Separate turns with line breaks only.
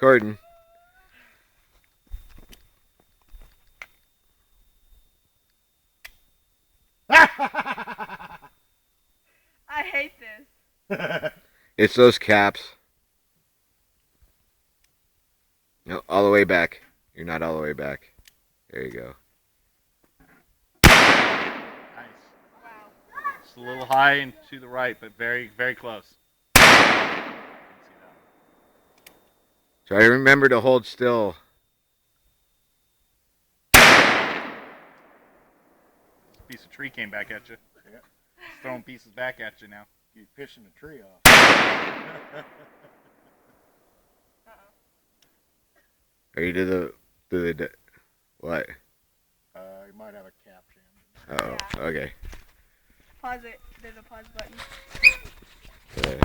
recording.
I hate this.
It's those caps. No, all the way back. You're not all the way back. There you go.
Nice.
Wow.
Just a little high and to the right, but very, very close. Didn't see that one.
Try to remember to hold still.
This piece of tree came back at you.
Yeah.
It's throwing pieces back at you now.
You're pissing the tree off.
Are you to the what?
You might have a cap jam.
Oh, okay.
Pause it. There's a pause button.
Okay.